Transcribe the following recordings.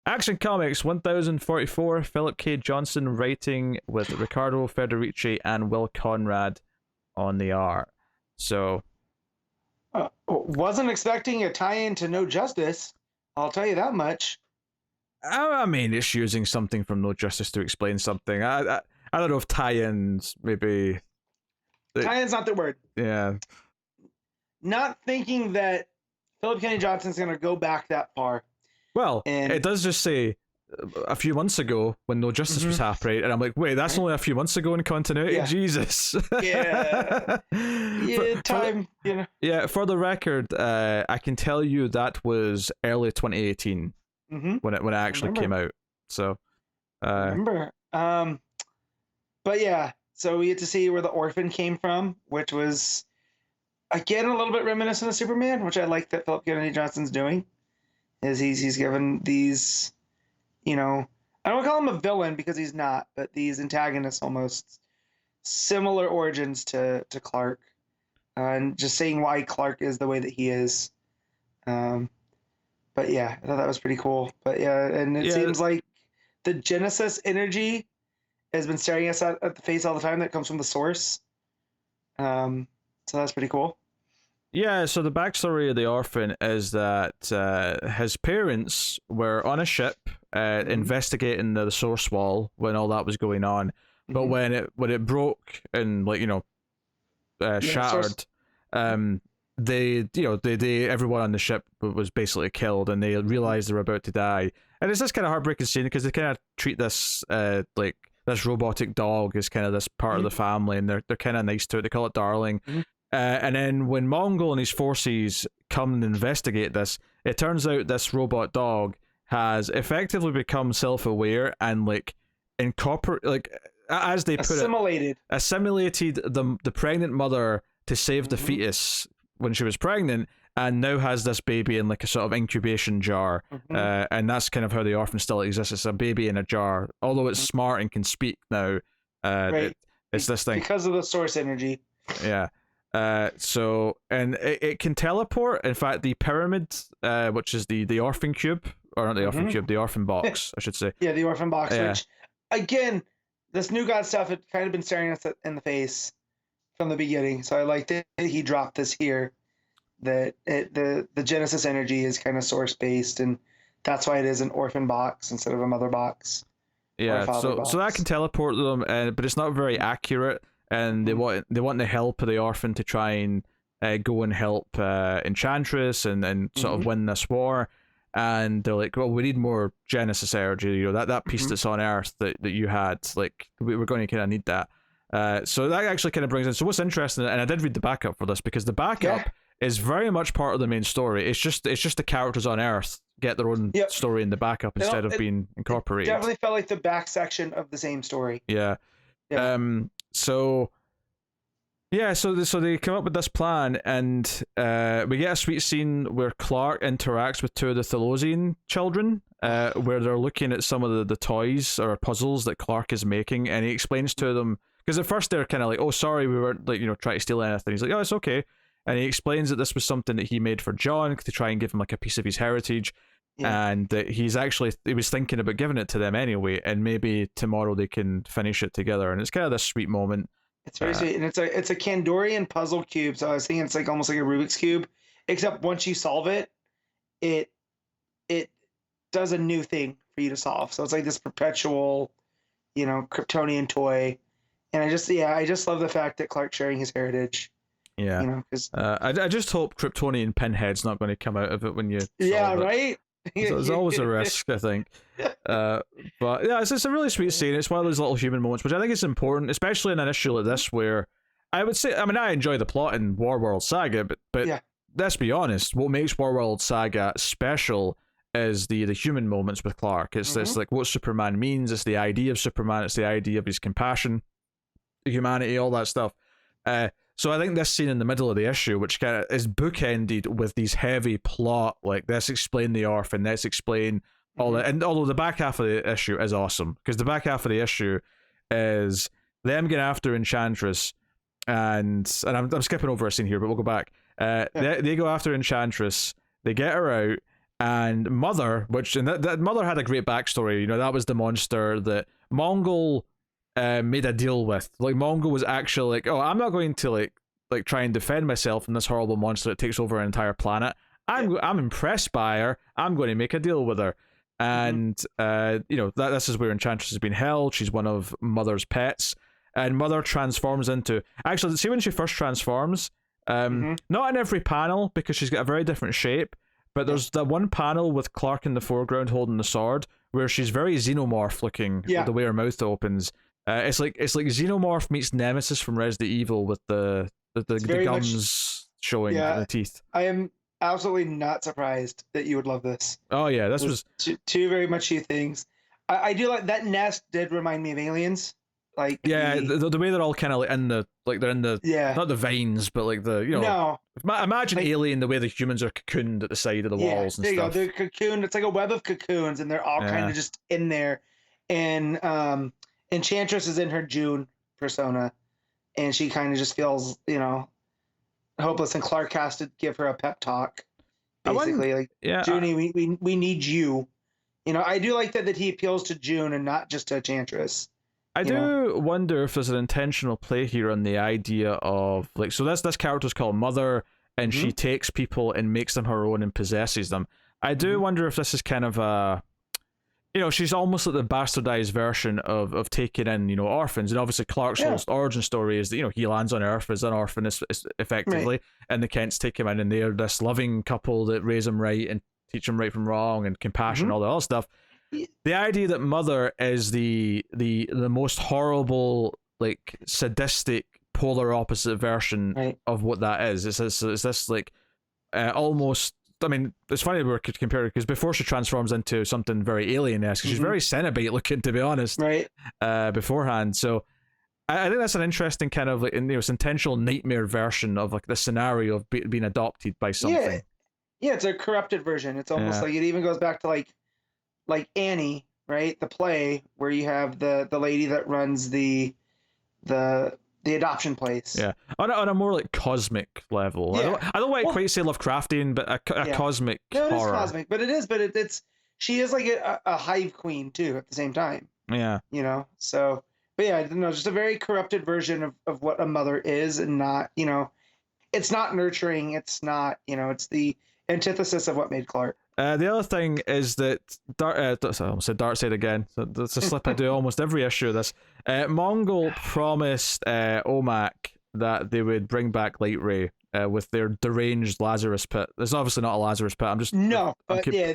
Action Comics 1044, Philip K. Johnson writing with Riccardo Federici and Will Conrad on the art. So, Wasn't expecting a tie-in to No Justice. I'll tell you that much. I mean, it's using something from No Justice to explain something. I don't know if tie-ins maybe. Tie-in's not the word. Yeah. Not thinking that Philip Kenny Johnson's going to go back that far. Well, it does just say a few months ago when No Justice was happening, and I'm like, wait, that's only a few months ago in continuity? Yeah. Jesus. Yeah. Time, you know. Yeah, for the record, I can tell you that was early 2018 when it actually came out. So, remember. But yeah, so we get to see where the orphan came from, which was, again, a little bit reminiscent of Superman, which I like that Philip Kennedy Johnson's doing. Is he's given these, you know, I don't call him a villain because he's not, but these antagonists almost similar origins to Clark, and just saying why Clark is the way that he is. But yeah, I thought that was pretty cool. But yeah, and it seems like the Genesis energy has been staring us at the face all the time. That comes from the source. So that's pretty cool. Yeah, so the backstory of the orphan is that his parents were on a ship investigating the source wall when all that was going on, but when it broke and shattered, they everyone on the ship was basically killed, and they realized they were about to die. And it's this kind of heartbreaking scene because they kind of treat this like this robotic dog as kind of this part of the family, and they're kind of nice to it. They call it Darling. And then when Mongol and his forces come and investigate this, it turns out this robot dog has effectively become self-aware and as they put it, assimilated the pregnant mother to save the fetus when she was pregnant, and now has this baby in like a sort of incubation jar. And that's kind of how the orphan still exists. It's a baby in a jar, although it's smart and can speak now. It's this thing because of the source energy. Yeah. So it can teleport. In fact, the pyramid, which is the orphan cube, or not the orphan cube, the orphan box, I should say. Yeah, the orphan box. Yeah. Which, again, this New God stuff had kind of been staring us in the face from the beginning. So I like that he dropped this here. That the Genesis energy is kind of source based, and that's why it is an orphan box instead of a mother box. Yeah. So that can teleport them, but it's not very accurate. And they want the help of the orphan to try and go and help Enchantress and sort of win this war. And they're like, well, we need more Genesis energy. That piece that's on Earth that you had, like we're going to kind of need that. So that actually kind of brings in. So what's interesting, and I did read the backup for this because the backup is very much part of the main story. It's just the characters on Earth get their own story in the backup instead of being incorporated. It definitely felt like the back section of the same story. Yeah. So they come up with this plan, and we get a sweet scene where Clark interacts with two of the Thelosian children, where they're looking at some of the toys or puzzles that Clark is making, and he explains to them, because at first they're kind of like, oh, sorry, we weren't trying to steal anything. He's like, oh, it's okay. And he explains that this was something that he made for John to try and give him like a piece of his heritage. And that he was thinking about giving it to them anyway, and maybe tomorrow they can finish it together. And it's kind of this sweet moment. It's very sweet, and it's a Kandorian puzzle cube. So I was thinking it's like almost like a Rubik's cube, except once you solve it, it does a new thing for you to solve. So it's like this perpetual, Kryptonian toy. And I just love the fact that Clark's sharing his heritage. Yeah, I just hope Kryptonian Pinhead's not going to come out of it when you. Yeah, right. So there's always a risk, I think. But yeah, it's a really sweet scene. It's one of those little human moments, which I think is important, especially in an issue like this, where I would say, I enjoy the plot in Warworld Saga, but let's be honest, what makes Warworld Saga special is the human moments with Clark. It's like what Superman means. It's the idea of Superman. It's the idea of his compassion, humanity, all that stuff. So I think this scene in the middle of the issue, which kind of is bookended with these heavy plot, like let's explain the orphan, let's explain all that. And although the back half of the issue is awesome, because the back half of the issue is them getting after Enchantress, and I'm skipping over a scene here, but we'll go back. They go after Enchantress, they get her out, and Mother, and that Mother had a great backstory. That was the monster that Mongol made a deal with. Like Mongol was actually like, oh, I'm not going to like try and defend myself from this horrible monster that takes over an entire planet. I'm impressed by her. I'm going to make a deal with her. And this is where Enchantress has been held. She's one of Mother's pets, and Mother transforms into, actually, see when she first transforms, not in every panel because she's got a very different shape, but there's that one panel with Clark in the foreground holding the sword where she's very xenomorph looking, with the way her mouth opens. It's like Xenomorph meets Nemesis from Resident Evil with the gums showing in the teeth. I am absolutely not surprised that you would love this. Oh yeah, this was two very much you things. I do like that nest. Did remind me of Aliens. Like the way they're all kind of like in the they're in the not the vines, but like the imagine like, Alien, the way the humans are cocooned at the side of the walls and stuff. They're cocooned. It's like a web of cocoons, and they're all kind of just in there. And Enchantress is in her June persona, and she kind of just feels hopeless, and Clark has to give her a pep talk, basically. Junie, we need you. I do like that he appeals to June and not just to Enchantress. I do wonder if there's an intentional play here on the idea of like, so this character's called Mother, and she takes people and makes them her own and possesses them. I do wonder if this is kind of a, she's almost like the bastardized version of taking in, orphans. And obviously Clark's whole origin story is that, he lands on Earth as an orphan effectively, and the Kents take him in, and they're this loving couple that raise him right and teach him right from wrong and compassion, all that other stuff. The idea that Mother is the most horrible, like sadistic, polar opposite version of what that is. It's this like almost. I mean, it's funny we could compare it because before she transforms into something very alien-esque, she's very Cenobite looking, to be honest. Right. Beforehand, so I think that's an interesting kind of like this intentional nightmare version of like the scenario of being adopted by something. Yeah, it's a corrupted version. It's almost like it even goes back to like Annie, right? The play where you have the lady that runs the adoption place. Yeah, on a more like cosmic level. Yeah. I don't want to quite say Lovecraftian, but a cosmic horror. It is cosmic, but it's she is like a hive queen too at the same time. Yeah. So, but yeah, just a very corrupted version of what a mother is, and not, it's not nurturing. It's not, it's the antithesis of what made Clark. The other thing is that I almost said Darkseid again. So that's a slip I do almost every issue of this. Mongol promised Omak that they would bring back Light Ray with their deranged Lazarus pit. There's obviously not a Lazarus pit.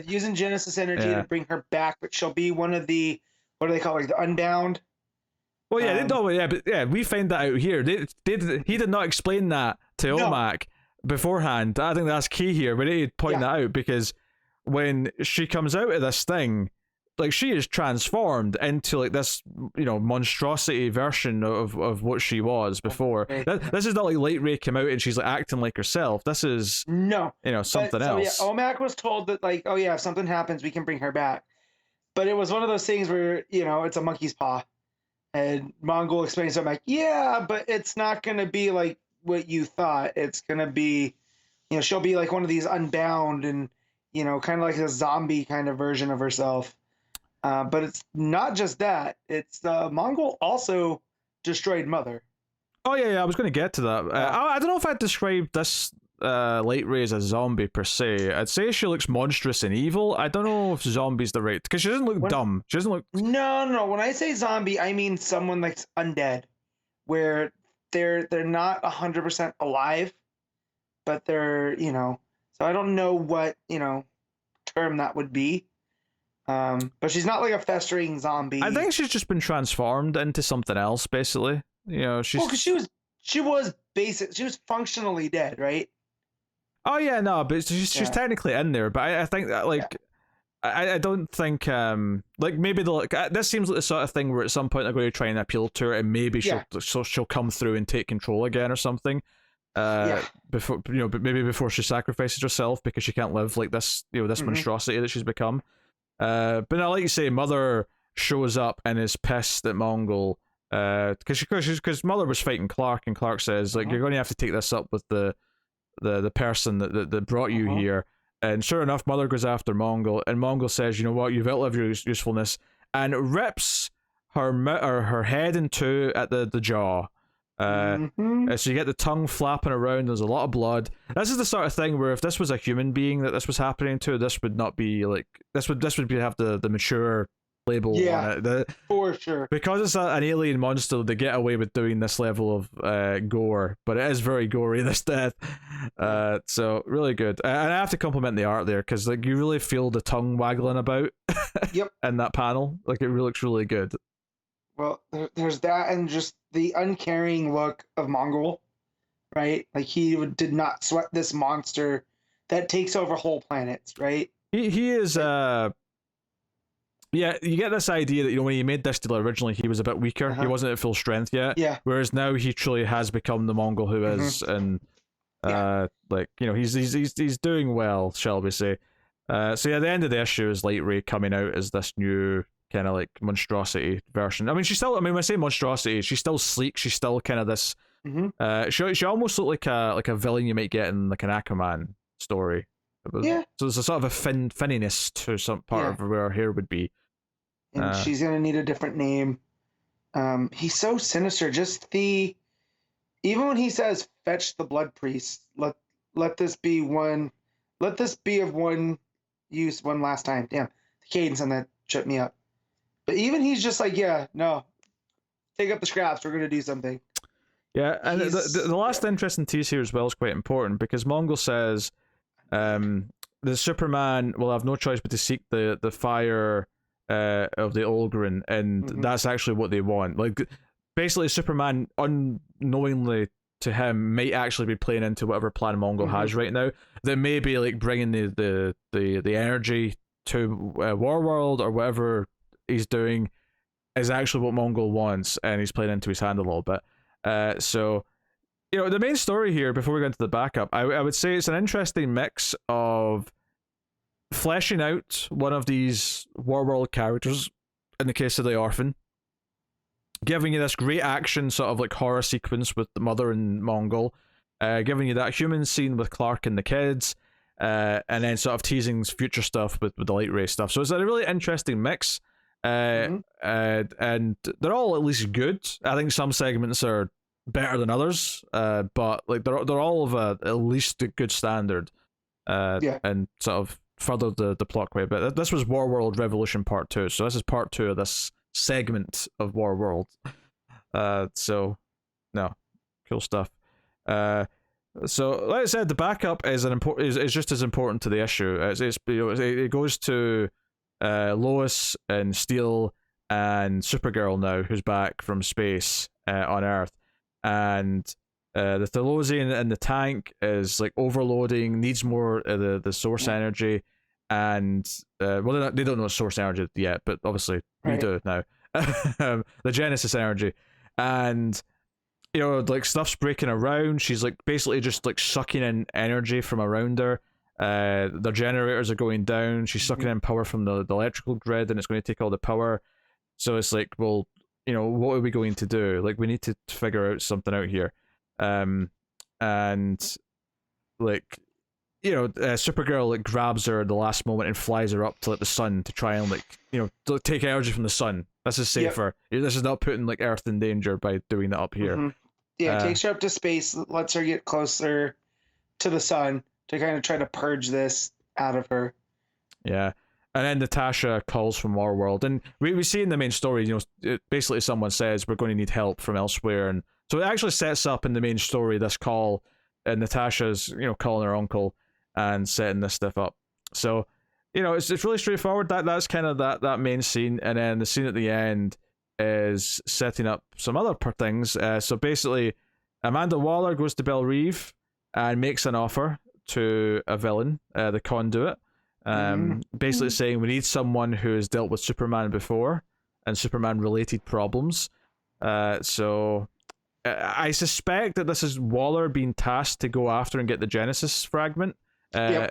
Using Genesis energy to bring her back, but she'll be one of the, what do they call it, like the Unbound. Well, we find that out here. He did not explain that to Omak beforehand. I think that's key here. We need to point that out because when she comes out of this thing, like she is transformed into like this, monstrosity version of what she was before. This is not like Light Ray came out and she's like acting like herself. This is something else. So, Omak was told that like, oh yeah, if something happens, we can bring her back. But it was one of those things where it's a monkey's paw, and Mongol explains to Omak, but it's not gonna be like what you thought. It's gonna be, she'll be like one of these Unbound and. Kind of like a zombie kind of version of herself. But it's not just that. It's Mongol also destroyed Mother. Oh, yeah, I was going to get to that. I don't know if I'd describe this Light Ray as a zombie per se. I'd say she looks monstrous and evil. I don't know if zombie's the right... Because she doesn't look dumb. She doesn't look... No. When I say zombie, I mean someone like undead, where they're not 100% alive, but they're, So I don't know what, term that would be. But she's not like a festering zombie. I think she's just been transformed into something else, basically. She's... Well, because she was functionally dead, right? Oh, yeah, no, but she's technically in there. But I think that, like... I don't think, maybe this seems like the sort of thing where at some point they're going to try and appeal to her, and maybe she'll come through and take control again or something. Before maybe before she sacrifices herself because she can't live like this, this monstrosity that she's become. But now, like you say, Mother shows up and is pissed at Mongol because Mother was fighting Clark, and Clark says like you're going to have to take this up with the person that brought you here. And sure enough, Mother goes after Mongol, and Mongol says, "You know what? You've outlived your usefulness," and rips her head in two at the jaw. So you get the tongue flapping around. There's a lot of blood. This is the sort of thing where if this was a human being that this was happening to, this would not be like this would have the mature label on it. For sure. Because it's an alien monster, they get away with doing this level of gore, but it is very gory, this death. So really good. And I have to compliment the art there, because like you really feel the tongue waggling about in that panel. Like it looks really good. Well, there's that, and just the uncaring look of Mongol, right? Like he did not sweat this monster that takes over whole planets, right? He is yeah, you get this idea that, you know, when he made this deal originally, he was a bit weaker. He wasn't at full strength yet. Yeah. Whereas now he truly has become the Mongol who is, and like, you know, he's doing well, shall we say? So yeah, the end of the issue is Light Ray coming out as this new kind of like monstrosity version. I mean, she's still. I mean, when I say monstrosity, she's still sleek. She's still kind of this. She almost looked like a villain you might get in like an Aquaman story. Yeah. So there's a sort of a finniness to some part of where her hair would be. And she's gonna need a different name. He's so sinister. Just even when he says, "Fetch the blood priest," let this be one. Let this be of one use one last time. Damn, the cadence on that tripped me up. But even he's just like, yeah, no, take up the scraps. We're gonna do something. Yeah, and the last interesting tease here as well is quite important, because Mongol says, the Superman will have no choice but to seek the fire of the Olgrin, and that's actually what they want. Like, basically, Superman, unknowingly to him, might actually be playing into whatever plan Mongol has right now. That may be like bringing the energy to Warworld, or whatever he's doing is actually what Mongol wants, and he's playing into his hand a little bit. So, you know, the main story here, before we go into the backup, I would say it's an interesting mix of fleshing out one of these Warworld characters, in the case of the Orphan, giving you this great action sort of like horror sequence with the Mother and Mongol, giving you that human scene with Clark and the kids, and then sort of teasing future stuff with the Light Ray stuff. So it's a really interesting mix, and they're all at least good. I think some segments are better than others, but like they're all of at least a good standard, and sort of further the plot quite a bit. This was Warworld Revolution Part 2, so this is Part 2 of this segment of Warworld. So no, cool stuff. So like I said, the backup is is just as important to the issue. It goes to Lois and Steel and Supergirl now, who's back from space on Earth, and the Thelosian in the tank is like overloading, needs more of the source energy, and well, they don't know source energy yet, but obviously we do now. The Genesis energy, and you know, like stuff's breaking around. She's like basically just like sucking in energy from around her. The generators are going down. She's sucking in power from the electrical grid, and it's going to take all the power. So it's like, well, you know, what are we going to do? Like, we need to figure out something out here. And like, you know, Supergirl like grabs her at the last moment and flies her up to like the sun to try and like, you know, take energy from the sun. This is safer. This is not putting like Earth in danger by doing that up here. Yeah, takes her up to space, lets her get closer to the sun to kind of try to purge this out of her. Yeah. And then Natasha calls from our world, and we see in the main story, you know, basically someone says we're going to need help from elsewhere, and so it actually sets up in the main story this call, and Natasha's, you know, calling her uncle and setting this stuff up. So, you know, it's really straightforward. That's kind of that main scene, and then the scene at the end is setting up some other things. So basically, Amanda Waller goes to Belle Reve and makes an offer to a villain, the Conduit. Basically saying we need someone who has dealt with Superman before and Superman related problems. So I suspect that this is Waller being tasked to go after and get the Genesis fragment via,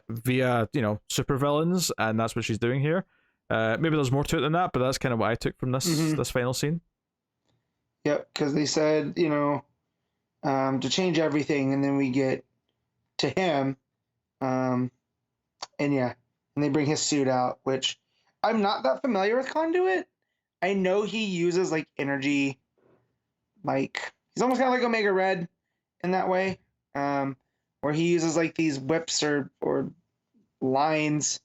you know, supervillains, and that's what she's doing here. Maybe there's more to it than that, but that's kind of what I took from this final scene. Yep, because they said, you know, to change everything, and then we get to him. and they bring his suit out, which I'm not that familiar with Conduit. I know he uses like energy, like he's almost kind of like Omega Red in that way, where he uses like these whips or lines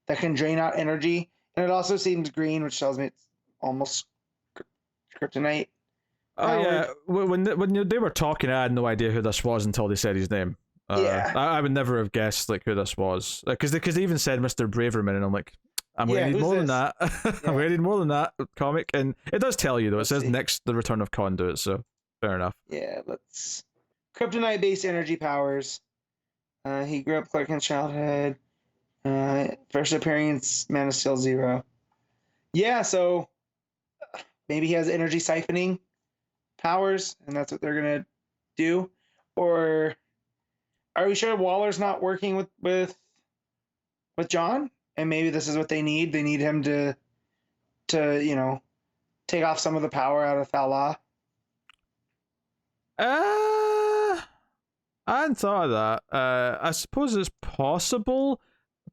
that can drain out energy, and it also seems green, which tells me it's almost kryptonite. Oh yeah, when they were talking, I had no idea who this was until they said his name. I would never have guessed like who this was, because they even said Mr. Braverman, and I'm like, I'm going to need more than that. I'm going to need more than that comic, and it does tell you though. It says next the return of Conduit, so fair enough. Yeah, let's kryptonite-based energy powers. He grew up Clark Kent's childhood. First appearance, Man of Steel 0. Yeah, so maybe he has energy siphoning powers, and that's what they're gonna do. Or are we sure Waller's not working with John? And maybe this is what they need. They need him to take off some of the power out of Thala. I hadn't thought of that. I suppose it's possible,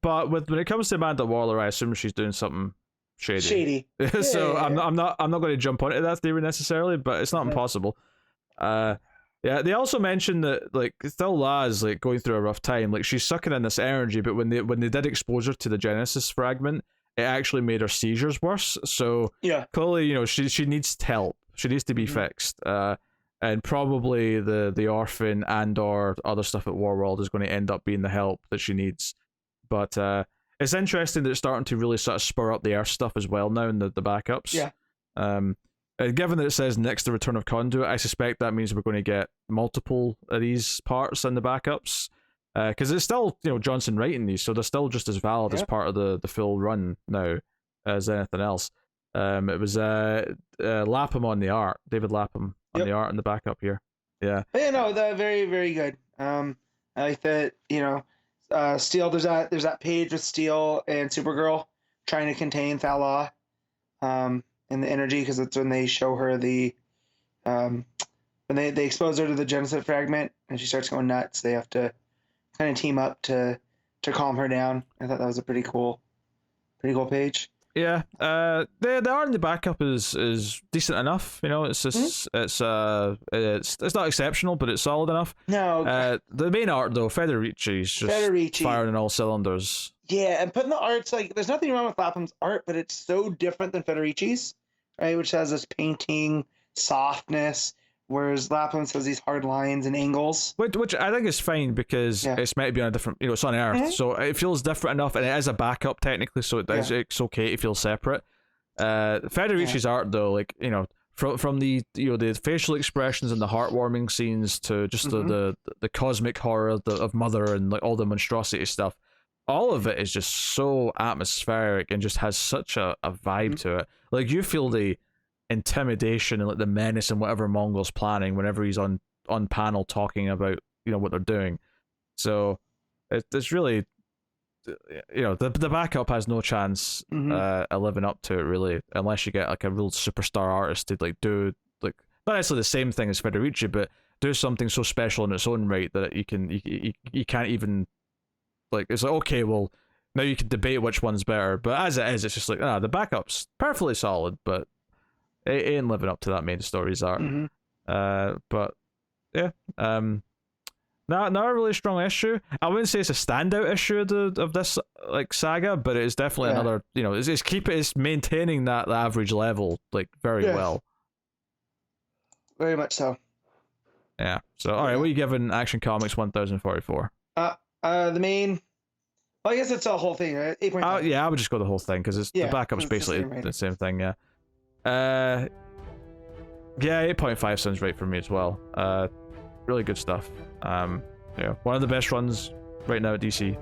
but when it comes to Amanda Waller, I assume she's doing something shady. So I'm not going to jump onto that theory necessarily, but it's not impossible. Yeah, they also mentioned that like Thala is like going through a rough time. Like she's sucking in this energy, but when they did expose her to the Genesis fragment, it actually made her seizures worse. So clearly, she needs help. She needs to be fixed. And probably the orphan and or other stuff at Warworld is going to end up being the help that she needs. But it's interesting that it's starting to really sort of spur up the Earth stuff as well now in the backups. Yeah. Given that it says next the return of Conduit, I suspect that means we're going to get multiple of these parts in the backups. Because it's still Johnson writing these, so they're still just as valid as part of the full run now as anything else. It was Lapham on the art, David Lapham on the art in the backup here. Yeah. But they're very, very good. I like that. Steel. There's that page with Steel and Supergirl trying to contain Thala, in the energy, because it's when they show her the, when they expose her to the Genesis fragment and she starts going nuts. They have to kind of team up to calm her down. I thought that was a pretty cool page. Yeah, the art in the backup is decent enough. It's just it's not exceptional, but it's solid enough. No. The main art though, Federici's just firing on all cylinders. Yeah, and putting the arts, like, there's nothing wrong with Lapham's art, but it's so different than Federici's, right? Which has this painting softness, whereas Lapham has these hard lines and angles. Which I think is fine, because it's meant to be on a different, it's on Earth, so it feels different enough, and it is a backup technically, so it's okay to feel separate. Federici's art though, like, from the the facial expressions and the heartwarming scenes to just the cosmic horror of Mother and like all the monstrosity stuff, all of it is just so atmospheric and just has such a vibe to it. Like, you feel the intimidation and like the menace and whatever Mongol's planning whenever he's on panel talking about what they're doing. So it's really the backup has no chance of living up to it, really, unless you get like a real superstar artist to like do like not necessarily the same thing as Federici, but do something so special in its own right that you can't even, like, it's like, okay, well, now you can debate which one's better, but as it is, it's just like, the backup's perfectly solid, but it ain't living up to that main story's art. But yeah, not a really strong issue. I wouldn't say it's a standout issue of this like saga, but it's definitely another. It's maintaining that average level like very well. Very much so. Yeah. So all right, what are you giving Action Comics 1044? The main. Well, I guess it's a whole thing, right? 8.5. Yeah, I would just go the whole thing, because the backup's basically the same thing. Yeah. Yeah, 8.5 sounds right for me as well. Really good stuff. One of the best runs right now at DC.